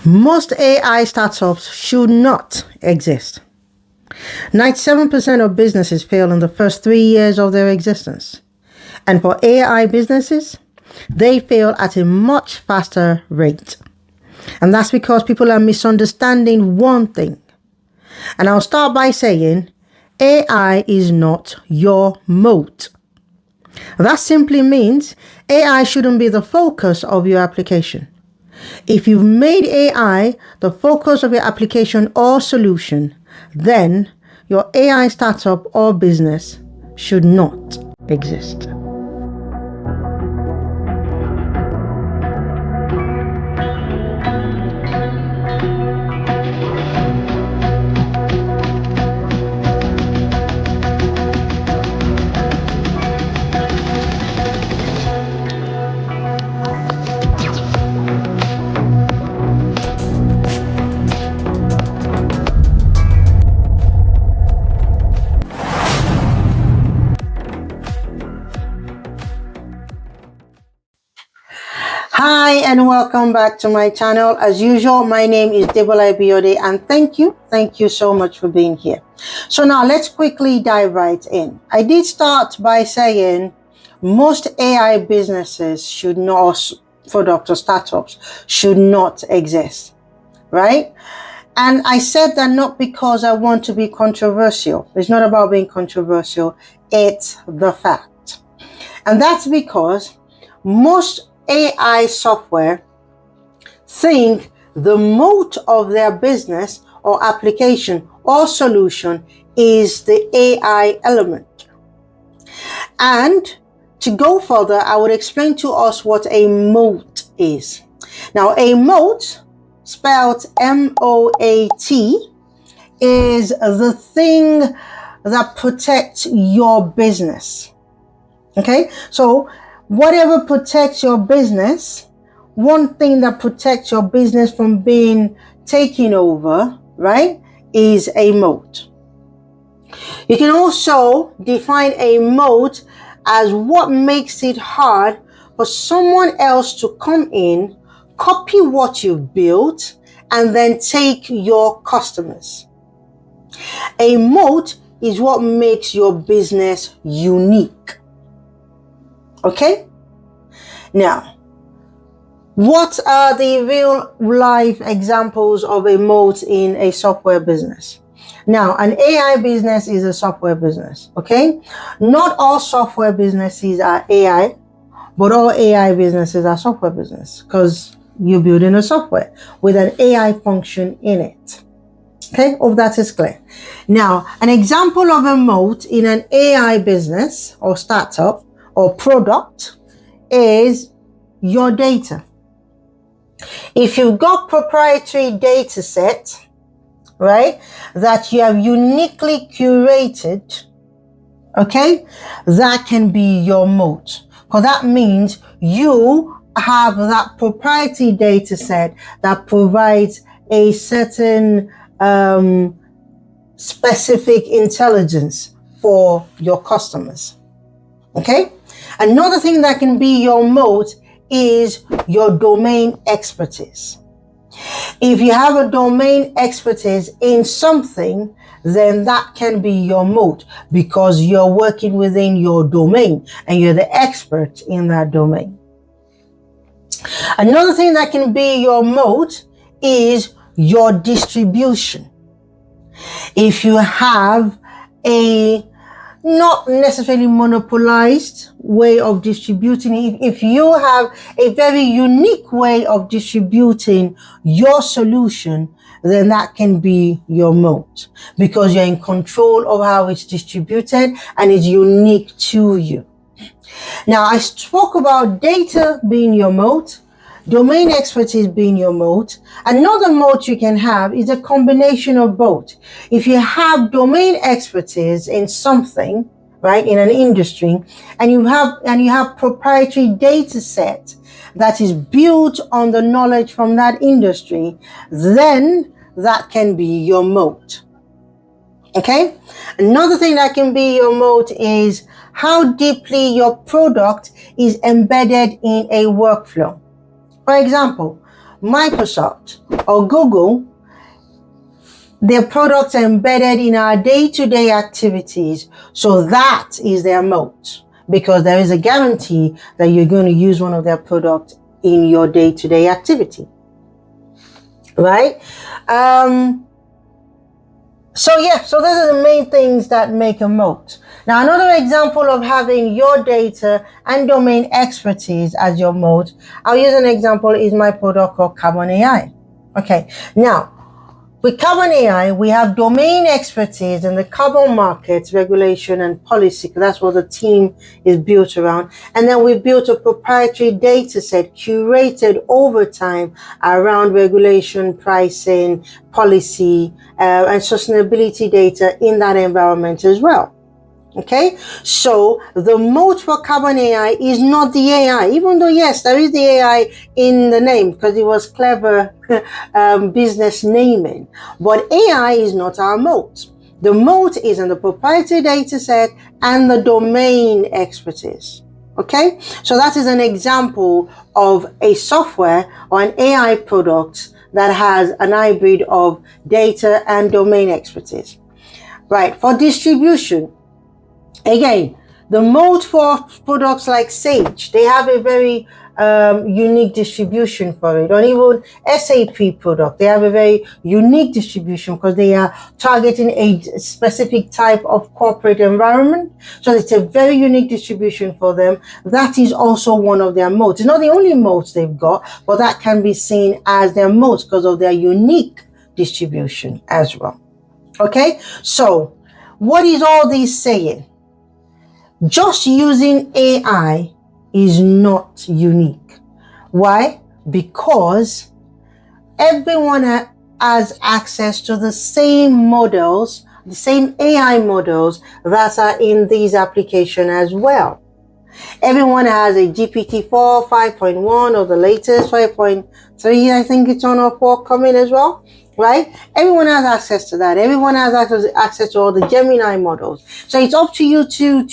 Most AI startups should not exist. 97% of businesses fail in the first 3 years of their existence. And for AI businesses, they fail at a much faster rate. And that's because people are misunderstanding one thing. And I'll start by saying AI is not your moat. That simply means AI shouldn't be the focus of your application. If you've made AI the focus of your application or solution, then your AI startup or business should not exist. Hi and welcome back to my channel. As usual, my name is Debola Ibiode and thank you so much for being here. So now let's quickly dive right in. I did start by saying most AI businesses should not, product or startups should not exist, right? And I said that not because I want to be controversial. It's not about being controversial. It's the fact. And that's because most AI software think the moat of their business or application or solution is the AI element. And to go further, I would explain to us what a moat is. Now, a moat, spelled M-O-A-T, is the thing that protects your business. Okay, so whatever protects your business, one thing that protects your business from being taken over, right, is a moat. You can also define a moat as what makes it hard for someone else to come in, copy what you've built, and then take your customers. A moat is what makes your business unique. Okay? Now, what are the real life examples of a moat in a software business? Now, an AI business is a software business, okay? Not all software businesses are AI, but all AI businesses are software business because you're building a software with an AI function in it. Okay, hope that is clear. Now, an example of a moat in an AI business or startup or product is your data. If you've got proprietary data set, right, that you have uniquely curated, okay, that can be your moat. Because that means you have that proprietary data set that provides a certain specific intelligence for your customers. Okay? Another thing that can be your moat is your domain expertise. If you have a domain expertise in something, then that can be your moat because you're working within your domain and you're the expert in that domain. Another thing that can be your moat is your distribution. If you have a not necessarily monopolized way of distributing, if you have a very unique way of distributing your solution, then that can be your moat because you're in control of how it's distributed and it's unique to you. Now, I spoke about data being your moat, domain expertise being your moat. Another moat you can have is a combination of both. If you have domain expertise in something, right, in an industry, and you have proprietary data set that is built on the knowledge from that industry, then that can be your moat. Okay? Another thing that can be your moat is how deeply your product is embedded in a workflow. For example, Microsoft or Google, their products are embedded in our day-to-day activities. So that is their moat, because there is a guarantee that you're going to use one of their products in your day-to-day activity, right? So those are the main things that make a moat. Now, another example of having your data and domain expertise as your moat, I'll use an example, is my product called Carbon AI. Okay, now, with Carbon AI, we have domain expertise in the carbon markets, regulation, and policy, because that's what the team is built around. And then we built a proprietary data set curated over time around regulation, pricing, policy, and sustainability data in that environment as well. Okay, so the moat for Carbon AI is not the AI, even though, yes, there is the AI in the name because it was clever business naming, but AI is not our moat. The moat is in the proprietary data set and the domain expertise. Okay, so that is an example of a software or an AI product that has an hybrid of data and domain expertise. Right, for distribution, again, the moat for products like Sage, they have a very unique distribution for it. Or even SAP product, they have a very unique distribution because they are targeting a specific type of corporate environment. So it's a very unique distribution for them. That is also one of their moats. It's not the only moats they've got, but that can be seen as their moats because of their unique distribution as well. Okay, so what is all this saying? Just using AI is not unique. Why? Because everyone has access to the same models, the same AI models that are in these applications as well. Everyone has a GPT-4, 5.1, or the latest 5.3, I think it's on, or 4 coming as well. Right? Everyone has access to that. Everyone has access to all the Gemini models. So it's up to you to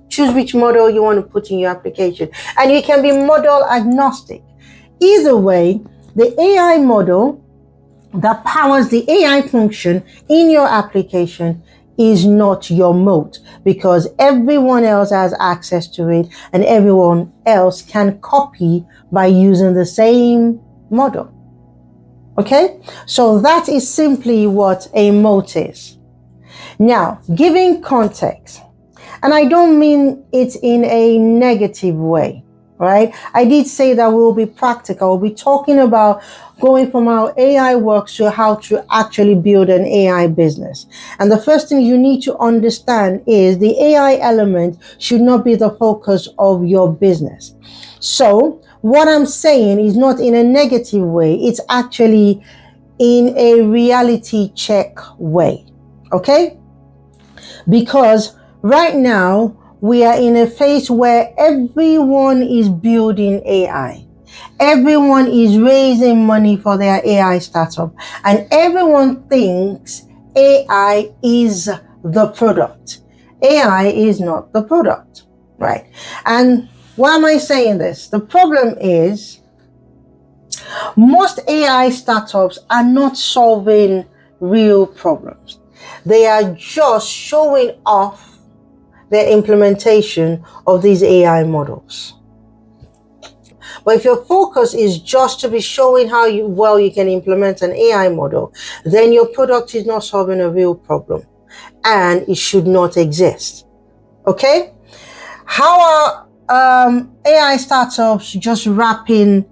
choose which model you want to put in your application. And you can be model agnostic. Either way, the AI model that powers the AI function in your application is not your moat, because everyone else has access to it and everyone else can copy by using the same model. Okay, so that is simply what a moat is. Now, giving context, and I don't mean it in a negative way, right? I did say that we'll be practical. We'll be talking about going from how AI works to how to actually build an AI business. And the first thing you need to understand is the AI element should not be the focus of your business. So what I'm saying is not in a negative way. It's actually in a reality check way. Okay? Because right now we are in a phase where everyone is building AI. Everyone is raising money for their AI startup, and everyone thinks AI is the product. AI is not the product, right? And why am I saying this? The problem is most AI startups are not solving real problems. They are just showing off their implementation of these AI models. But if your focus is just to be showing how well you can implement an AI model, then your product is not solving a real problem and it should not exist. Okay? How are AI startups just wrapping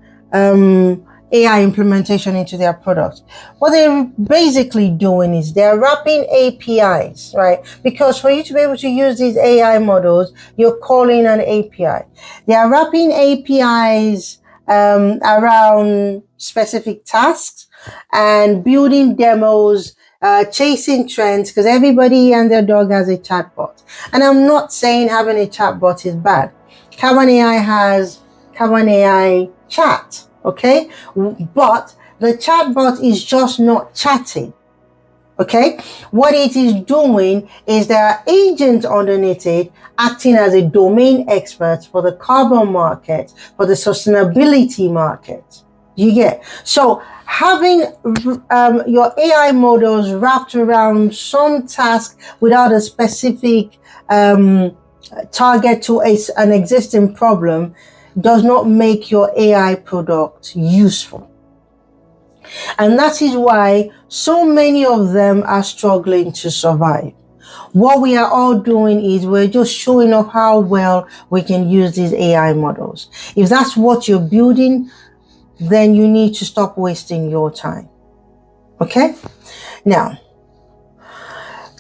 AI implementation into their products? What they're basically doing is they're wrapping APIs, right? Because for you to be able to use these AI models, you're calling an API. They are wrapping APIs around specific tasks and building demos, chasing trends, because everybody and their dog has a chatbot. And I'm not saying having a chatbot is bad. Carbon AI has Carbon AI chat. Okay, but the chatbot is just not chatting. Okay, what it is doing is there are agents underneath it acting as a domain expert for the carbon market, for the sustainability market. You get? So having your AI models wrapped around some task without a specific target to an existing problem does not make your AI product useful. And that is why so many of them are struggling to survive. What we are all doing is we're just showing off how well we can use these AI models. If that's what you're building, then you need to stop wasting your time. Okay? Now,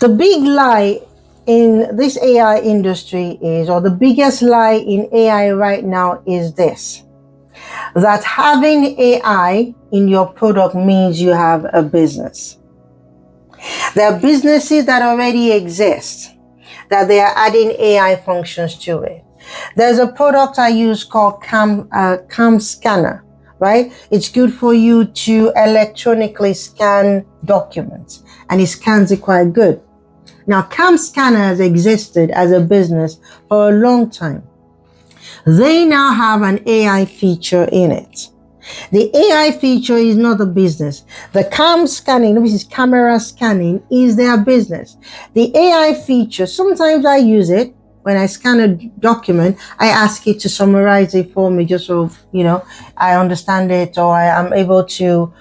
the big lie in this AI industry is, or the biggest lie in AI right now is this, that having AI in your product means you have a business. There are businesses that already exist, that they are adding AI functions to it. There's a product I use called Cam Scanner, right? It's good for you to electronically scan documents, and it scans it quite good. Now, Cam Scanner has existed as a business for a long time. They now have an AI feature in it. The AI feature is not a business. The cam scanning, which is camera scanning, is their business. The AI feature, sometimes I use it when I scan a document. I ask it to summarize it for me, just so I understand it, or I am able to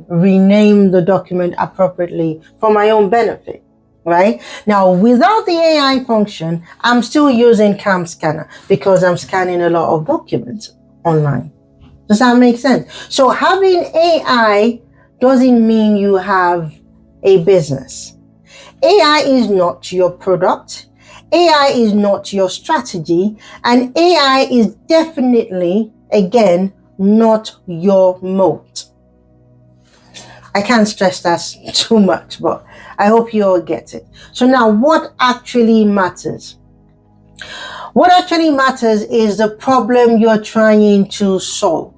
rename the document appropriately for my own benefit. Right? Now, without the AI function, I'm still using Cam Scanner because I'm scanning a lot of documents online. Does that make sense? So having AI doesn't mean you have a business. AI is not your product. AI is not your strategy. And AI is definitely, again, not your moat. I can't stress that too much, but I hope you all get it. So now, what actually matters? What actually matters is the problem you're trying to solve.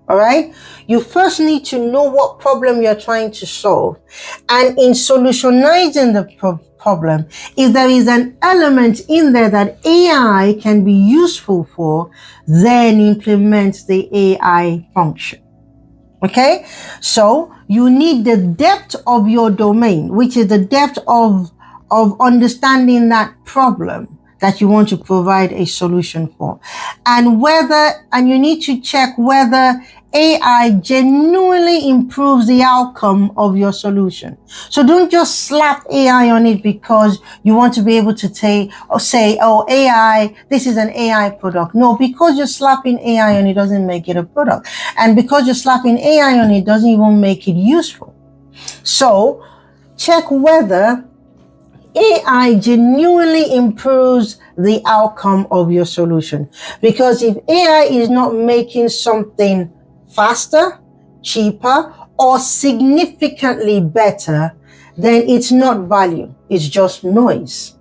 All right? You first need to know what problem you're trying to solve. And in solutionizing the problem, if there is an element in there that AI can be useful for, then implement the AI function. Okay? So you need the depth of your domain, which is the depth of understanding that problem that you want to provide a solution for. And you need to check whether AI genuinely improves the outcome of your solution. So don't just slap AI on it because you want to be able to say, oh, AI, this is an AI product. No, because you're slapping AI on it doesn't make it a product. And because you're slapping AI on it doesn't even make it useful. So check whether AI genuinely improves the outcome of your solution. Because if AI is not making something faster, cheaper, or significantly better, then it's not value. It's just noise.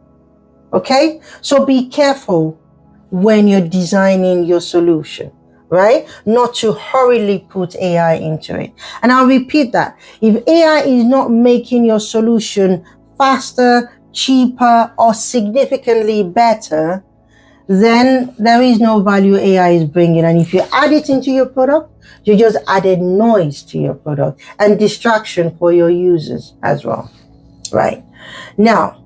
Okay? So be careful when you're designing your solution, right? Not to hurriedly put AI into it. And I'll repeat that. If AI is not making your solution faster, cheaper, or significantly better, then there is no value AI is bringing. And if you add it into your product, you just added noise to your product and distraction for your users as well, right? Now,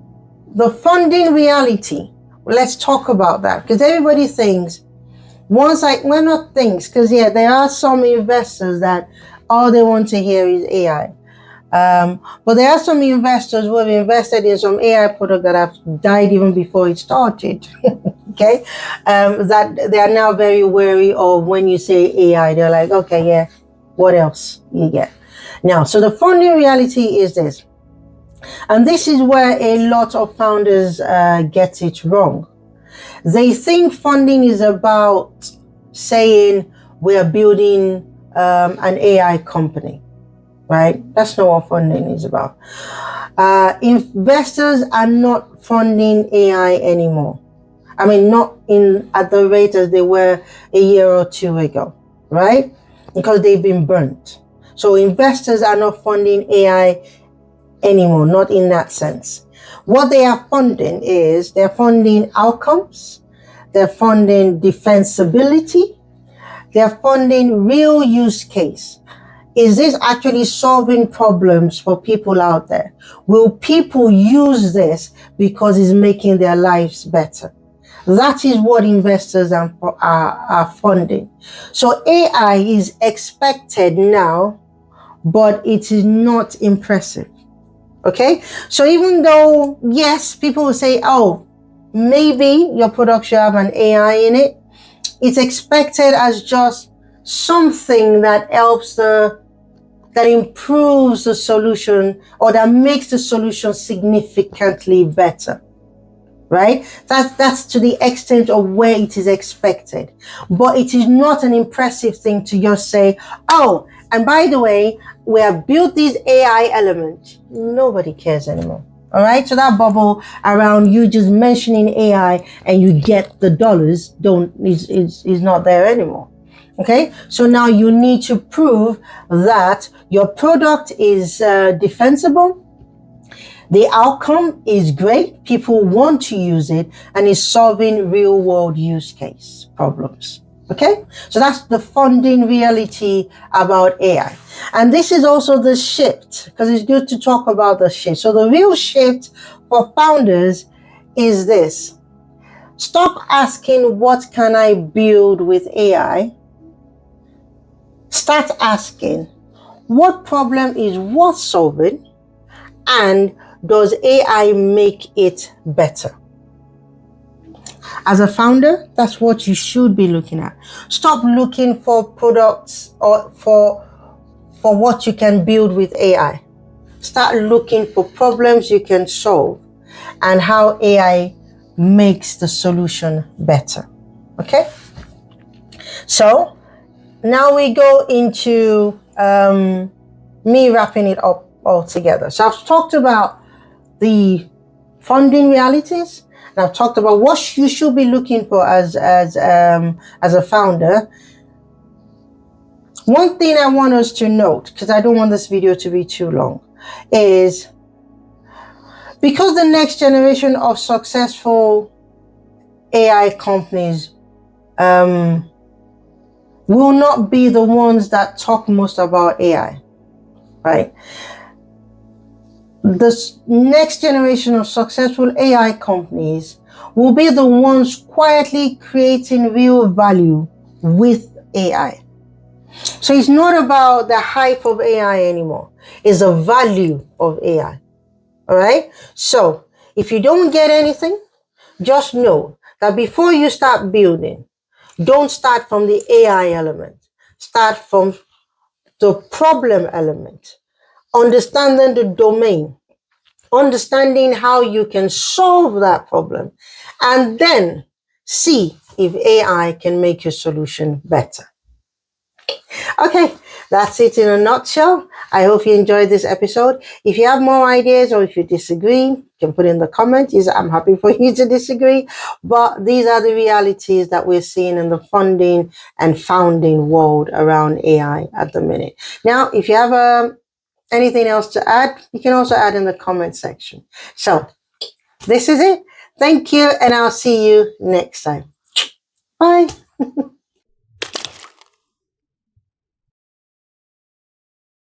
the funding reality. Let's talk about that, because everybody thinks, there are some investors that all they want to hear is AI. But there are some investors who have invested in some AI product that have died even before it started. Okay, that they are now very wary of when you say AI. They're like, okay, yeah, what else you get? Now, so the funding reality is this, and this is where a lot of founders get it wrong. They think funding is about saying we're building an AI company. Right? That's not what funding is about. Investors are not funding AI anymore. I mean, not at the rate as they were a year or two ago, right? Because they've been burnt. So investors are not funding AI anymore, not in that sense. What they are funding is they're funding outcomes, they're funding defensibility, They're funding real use case. Is this actually solving problems for people out there? Will people use this because it's making their lives better? That is what investors are funding. So AI is expected now, but it is not impressive. Okay? So even though, yes, people will say, oh, maybe your product should have an AI in it, it's expected as just something that helps that improves the solution or that makes the solution significantly better. Right? That's to the extent of where it is expected. But it is not an impressive thing to just say, oh, and by the way, we have built these AI elements. Nobody cares anymore. All right. So that bubble around you just mentioning AI and you get the dollars is not there anymore. Okay. So now you need to prove that your product is defensible. The outcome is great. People want to use it and is solving real world use case problems. Okay. So that's the funding reality about AI. And this is also the shift, because it's good to talk about the shift. So the real shift for founders is this. Stop asking, what can I build with AI? Start asking, what problem is worth solving? And does AI make it better? As a founder, that's what you should be looking at. Stop looking for products or for what you can build with AI. Start looking for problems you can solve and how AI makes the solution better. Okay? So now we go into me wrapping it up all together. So I've talked about the funding realities, and I've talked about what you should be looking for as a founder. One thing I want us to note, because I don't want this video to be too long, is because the next generation of successful AI companies will not be the ones that talk most about AI, right? This next generation of successful AI companies will be the ones quietly creating real value with AI. So it's not about the hype of AI anymore. It's the value of AI. All right. So if you don't get anything, just know that before you start building, don't start from the AI element. Start from the problem element, understanding the domain, understanding how you can solve that problem, and then see if AI can make your solution better. Okay, that's it in a nutshell. I hope you enjoyed this episode. If you have more ideas or if you disagree, you can put in the comments. I'm happy for you to disagree. But these are the realities that we're seeing in the funding and founding world around AI at the minute. Now, if you have anything else to add, you can also add in the comment section. So this is it. Thank you, and I'll see you next time. Bye.